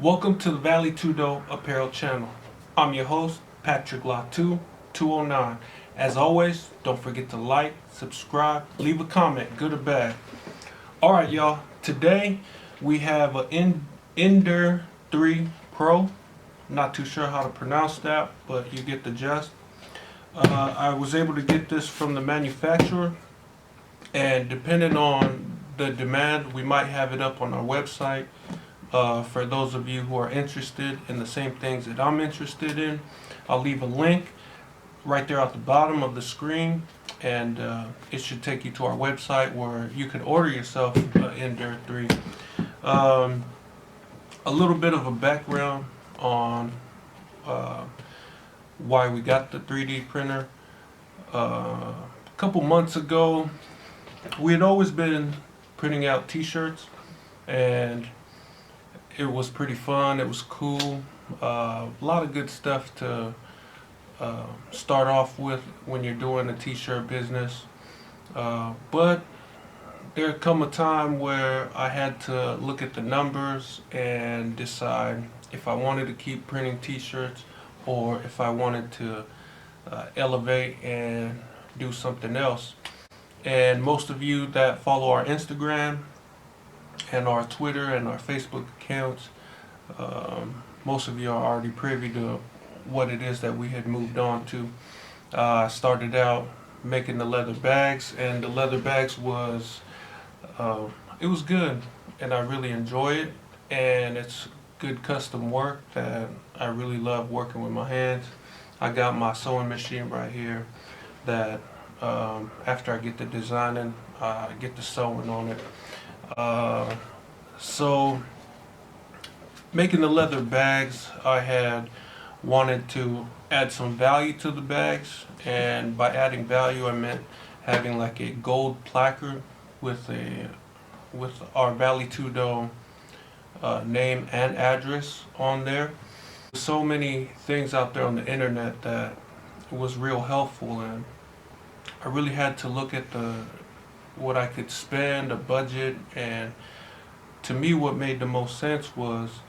Welcome to the VALÉ Apparel channel. I'm your host, Patricklatu 209. As always, don't forget to like, subscribe, leave a comment, good or bad. Alright y'all, today we have an Ender 3 Pro. Not too sure how to pronounce that, but you get the gist. I was able to get this from the manufacturer, and depending on the demand, we might have it up on our website. For those of you who are interested in the same things that I'm interested in, I'll leave a link right there at the bottom of the screen, and it should take you to our website where you can order yourself Ender 3. A little bit of a background on why we got the 3D printer. A couple months ago, we had always been printing out t-shirts, and it was pretty fun. It was cool. A lot of good stuff to start off with when you're doing a t-shirt business. But there come a time where I had to look at the numbers and decide if I wanted to keep printing t-shirts or if I wanted to elevate and do something else. And most of you that follow our Instagram and our Twitter and our Facebook accounts, most of you are already privy to what it is that we had moved on to. I started out making the leather bags, and the leather bags was it was good, and I really enjoy it, and it's good custom work that I really love working with my hands. I got my sewing machine right here that after I get the designing, I get the sewing on it. So making the leather bags, I had wanted to add some value to the bags, and by adding value I meant having like a gold placard with our VALÉ name and address on there. So many things out there on the internet that was real helpful, and I really had to look at what I could spend, a budget, and to me what made the most sense was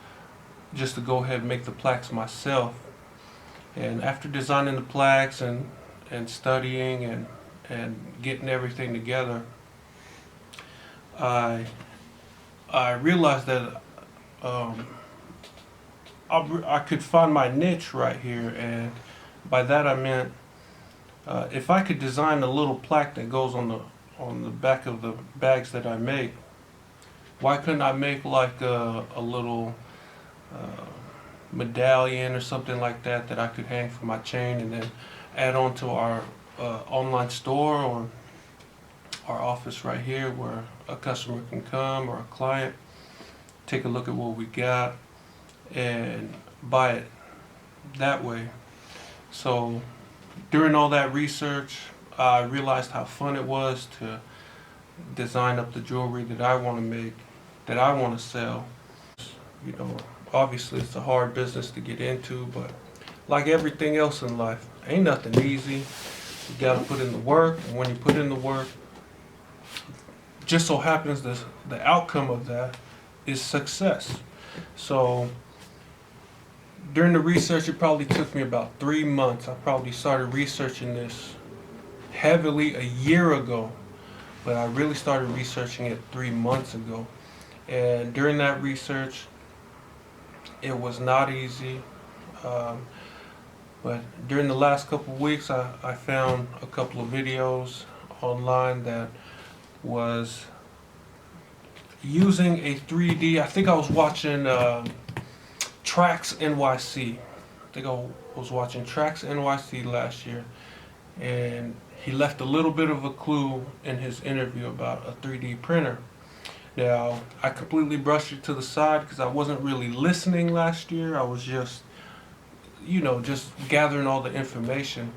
just to go ahead and make the plaques myself. And after designing the plaques and studying and getting everything together, I realized that I could find my niche right here, and by that I meant if I could design a little plaque that goes on the back of the bags that I make, why couldn't I make like a little medallion or something like that that I could hang from my chain and then add on to our online store or our office right here where a customer can come, or a client, take a look at what we got and buy it that way. So during all that research, I realized how fun it was to design up the jewelry that I want to make, that I want to sell. You know, obviously it's a hard business to get into, but like everything else in life, ain't nothing easy. You gotta put in the work, and when you put in the work, just so happens the outcome of that is success. So during the research, it probably took me about 3 months. I probably started researching this heavily a year ago, but I really started researching it 3 months ago. And during that research, it was not easy. But during the last couple of weeks, I found a couple of videos online that was using a 3D. I think I was watching Tracks NYC. I think I was watching Tracks NYC last year, and he left a little bit of a clue in his interview about a 3D printer. Now, I completely brushed it to the side because I wasn't really listening last year. I was just, just gathering all the information.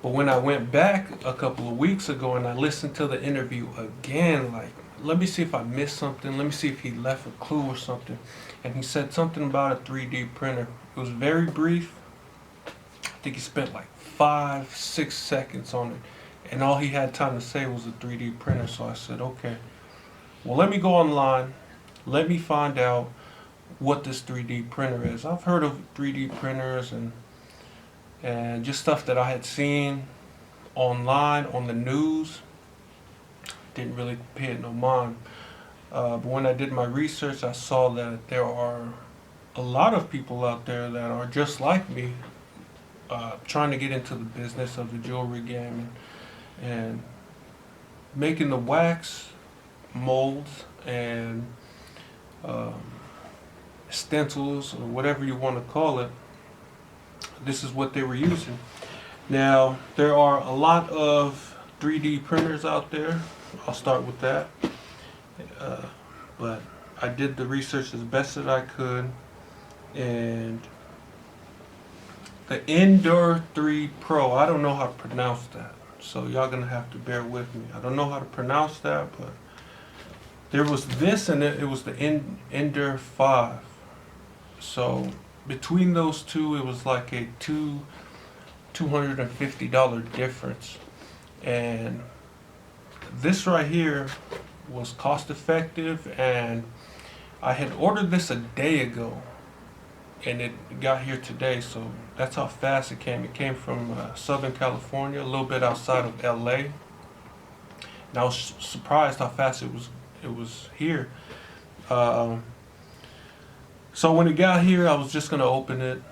But when I went back a couple of weeks ago and I listened to the interview again, like, let me see if I missed something. Let me see if he left a clue or something. And he said something about a 3D printer. It was very brief. I think he spent like 5-6 seconds on it. And all he had time to say was a 3D printer. So I said, okay, well, let me go online. Let me find out what this 3D printer is. I've heard of 3D printers and just stuff that I had seen online on the news. Didn't really pay it no mind. But when I did my research, I saw that there are a lot of people out there that are just like me, trying to get into the business of the jewelry game and making the wax molds and stencils or whatever you want to call it. This is what they were using. Now, there are a lot of 3D printers out there. I'll start with that. But I did the research as best that I could, and the Ender 3 Pro, I don't know how to pronounce that, so y'all gonna have to bear with me. I don't know how to pronounce that, but there was this and it was the Ender 5. So between those two, it was like a $250 difference. And this right here was cost effective, and I had ordered this a day ago and it got here today, so that's how fast it came. It came from Southern California, a little bit outside of LA, and I was surprised how fast it was here. So when it got here, I was just gonna open it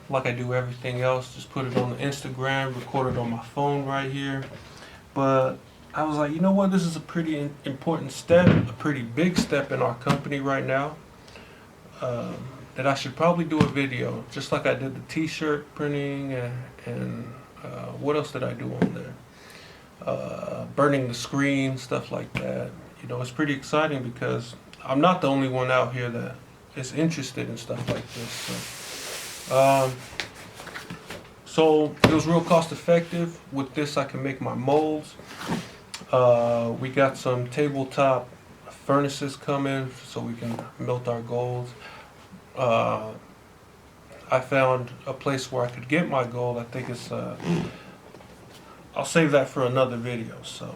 like I do everything else, just put it on the Instagram, record it on my phone right here. But I was like, you know what, this is a pretty important step, a pretty big step in our company right now, that I should probably do a video, just like I did the t-shirt printing and what else did I do on there? Burning the screen, stuff like that. You know, it's pretty exciting because I'm not the only one out here that is interested in stuff like this. So it was real cost effective. With this, I can make my molds. We got some tabletop furnaces coming so we can melt our golds. I found a place where I could get my gold. I think it's I'll save that for another video. So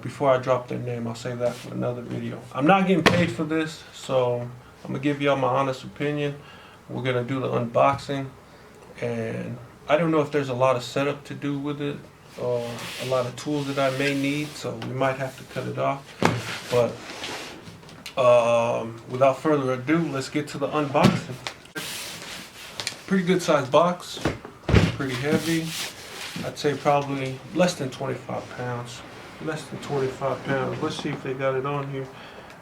before I drop their name, I'll save that for another video. I'm not getting paid for this, so I'm gonna give y'all my honest opinion. We're gonna do the unboxing, and I don't know if there's a lot of setup to do with it or a lot of tools that I may need, so we might have to cut it off. But without further ado, let's get to the unboxing. Pretty good sized box, pretty heavy. I'd say probably less than 25 pounds. Less than 25 pounds. Let's see if they got it on here.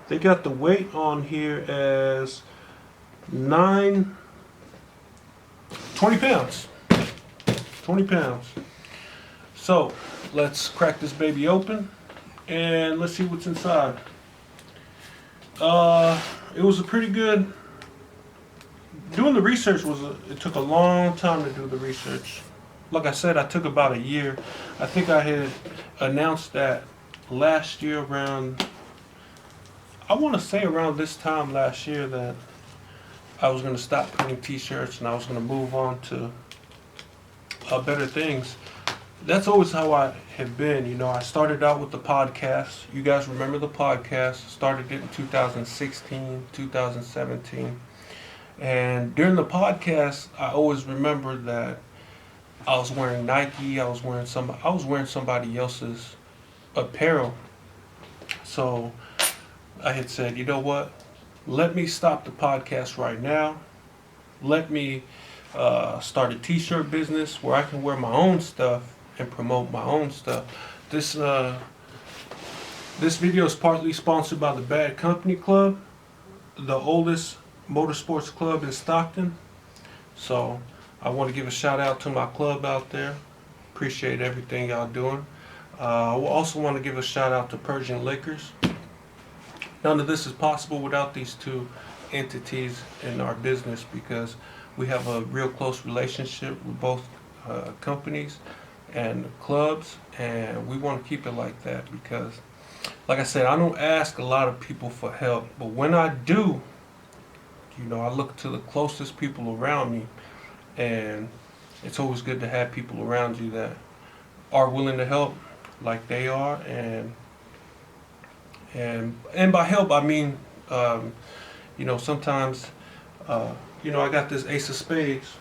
They got the weight on here as 20 pounds. 20 pounds. So let's crack this baby open and let's see what's inside. It was a pretty good, doing the research it took a long time to do the research. Like I said, I took about a year. I think I had announced that last year around, I want to say around this time last year, that I was going to stop printing t-shirts and I was going to move on to better things. That's always how I have been. You know, I started out with the podcast. You guys remember the podcast? Started it in 2016, 2017. And during the podcast, I always remembered that I was wearing Nike, I was wearing somebody else's apparel. So I had said, you know what? Let me stop the podcast right now. Let me start a t-shirt business where I can wear my own stuff and promote my own stuff. This video is partly sponsored by the Bad Company Club, the oldest motorsports club in Stockton. So I want to give a shout out to my club out there. Appreciate everything y'all doing. I also want to give a shout out to Persian Liquors. None of this is possible without these two entities in our business, because we have a real close relationship with both companies and clubs, and we want to keep it like that because, like I said, I don't ask a lot of people for help, but when I do, you know, I look to the closest people around me, and it's always good to have people around you that are willing to help like they are, and by help I mean You know, sometimes, you know, I got this Ace of Spades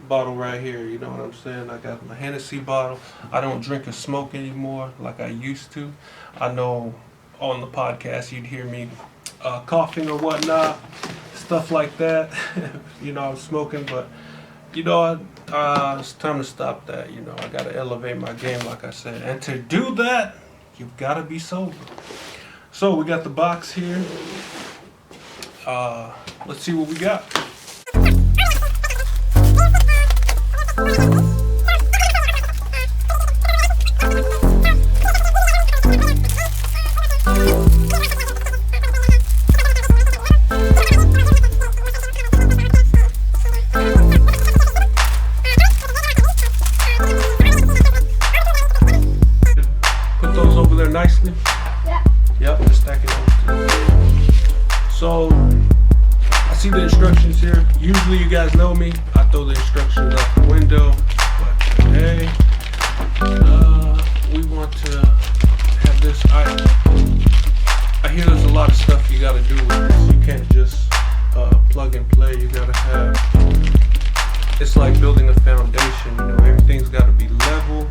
bottle right here. You know what I'm saying? I got my Hennessy bottle. I don't drink or smoke anymore like I used to. I know on the podcast you'd hear me coughing or whatnot, stuff like that. You know, I'm smoking, but you know, it's time to stop that. You know, I gotta elevate my game, like I said, and to do that, you've gotta be sober. So we got the box here. Let's see what we got. Put those over there nicely. Yeah. Yep, just stack it over. So I see the instructions here. Usually you guys know me, I throw the instructions out the window, but today we want to have this. I hear there's a lot of stuff you got to do with this. You can't just plug and play. You got to have, it's like building a foundation, you know, everything's got to be level.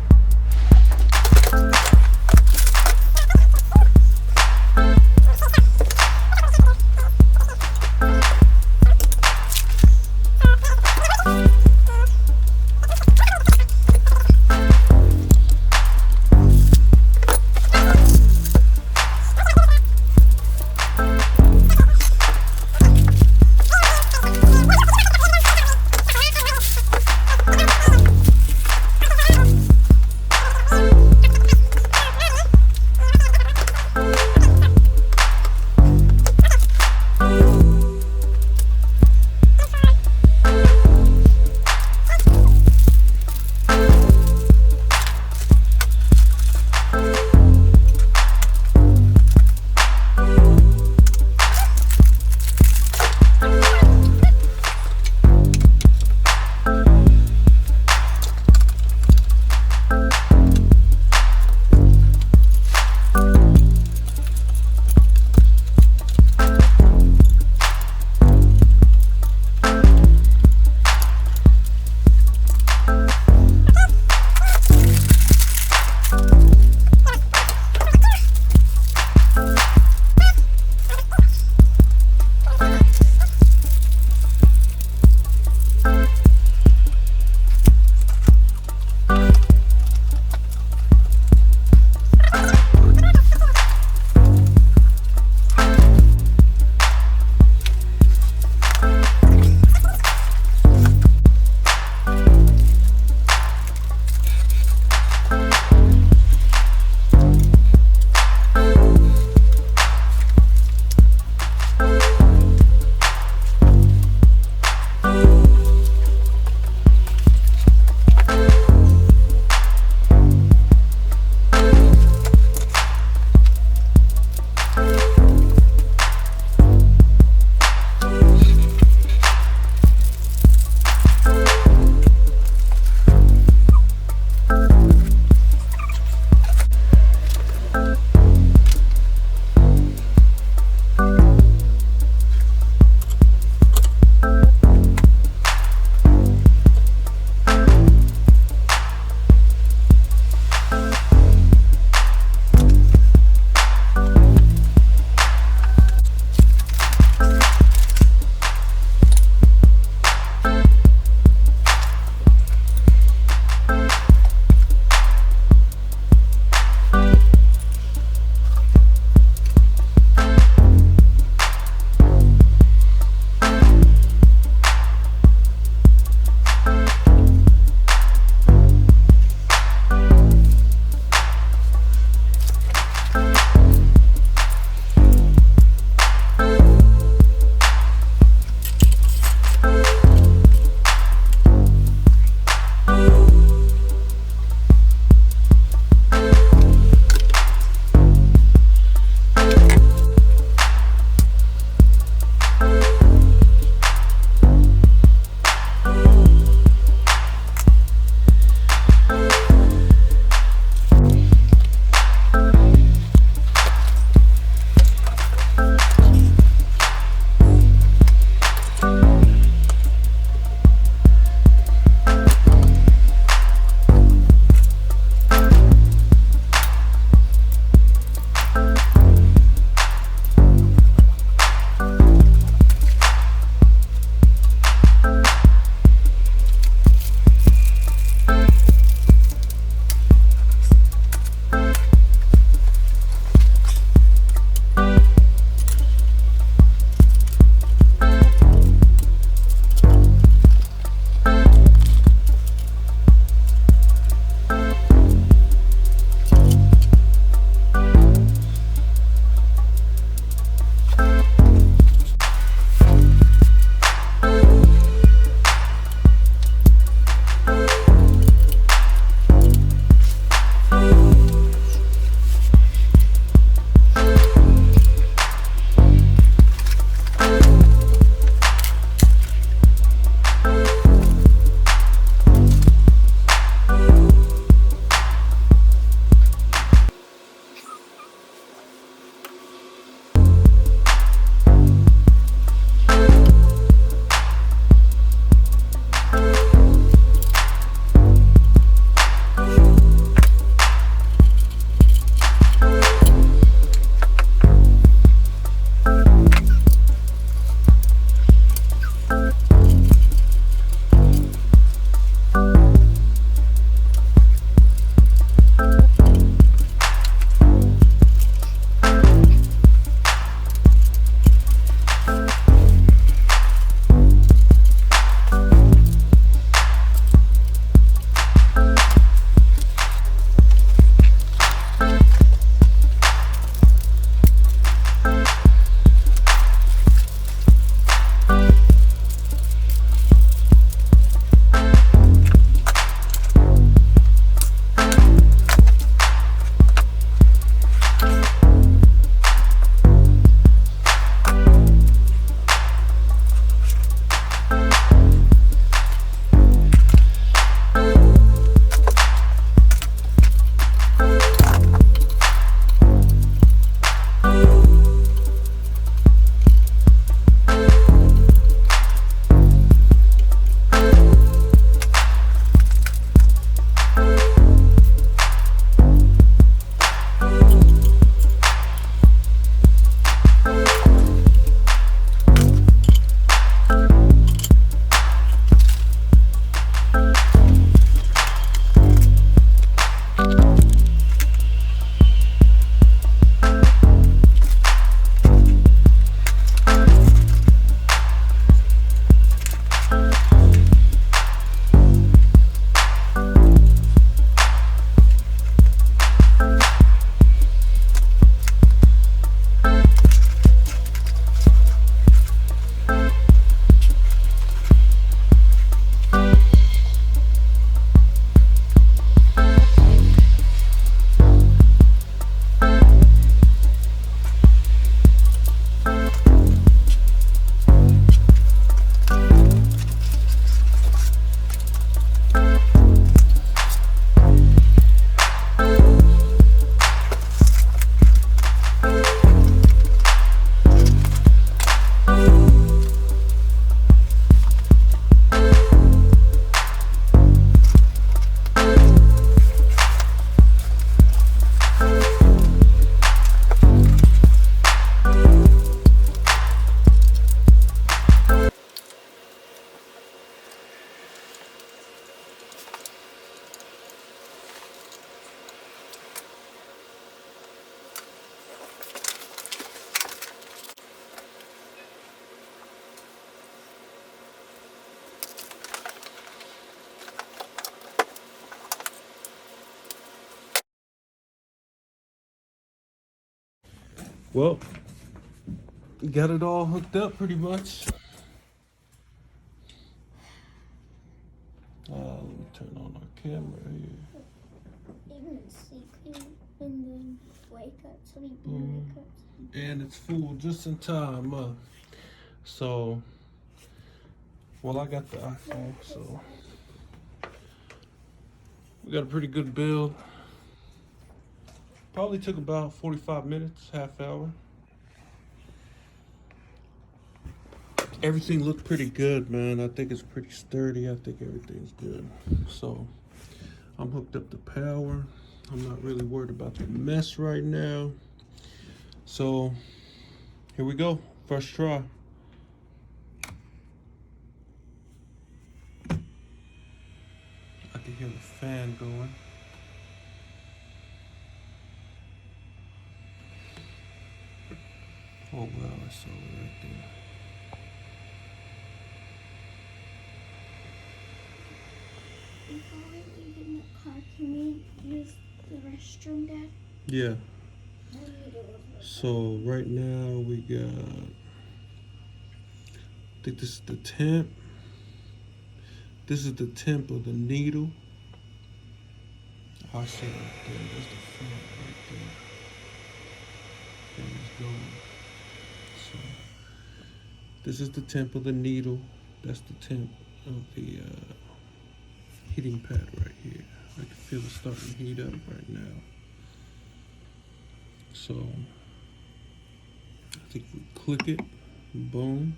Well, got it all hooked up pretty much. Let me turn on our camera here. Even sleeping and then wake up, sleep and wake up. And it's full just in time. So, well, I got the iPhone, so we got a pretty good build. Probably took about 45 minutes, half hour. Everything looked pretty good, man. I think it's pretty sturdy. I think everything's good. So I'm hooked up to power. I'm not really worried about the mess right now. So here we go. First try. I can hear the fan going. Oh wow, I saw it right there. Before we leave in the car, can we use the restroom, Dad? Yeah. So right now we got, I think this is the temp. This is the temp of the needle. Oh, I see it right there. There's the front right there. There it's going. So this is the temp of the needle. That's the temp of the heating pad right here. I can feel it starting to heat up right now. So I think we click it, boom.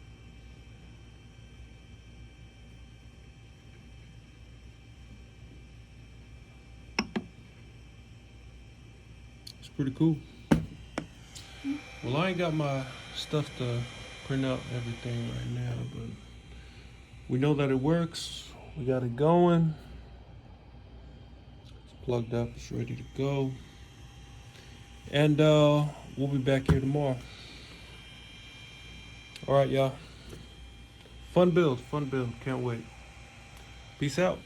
It's pretty cool. Well, I ain't got my stuff to print out everything right now, but we know that it works. We got it going. It's plugged up, it's ready to go. And we'll be back here tomorrow. All right, y'all. Fun build, fun build. Can't wait. Peace out.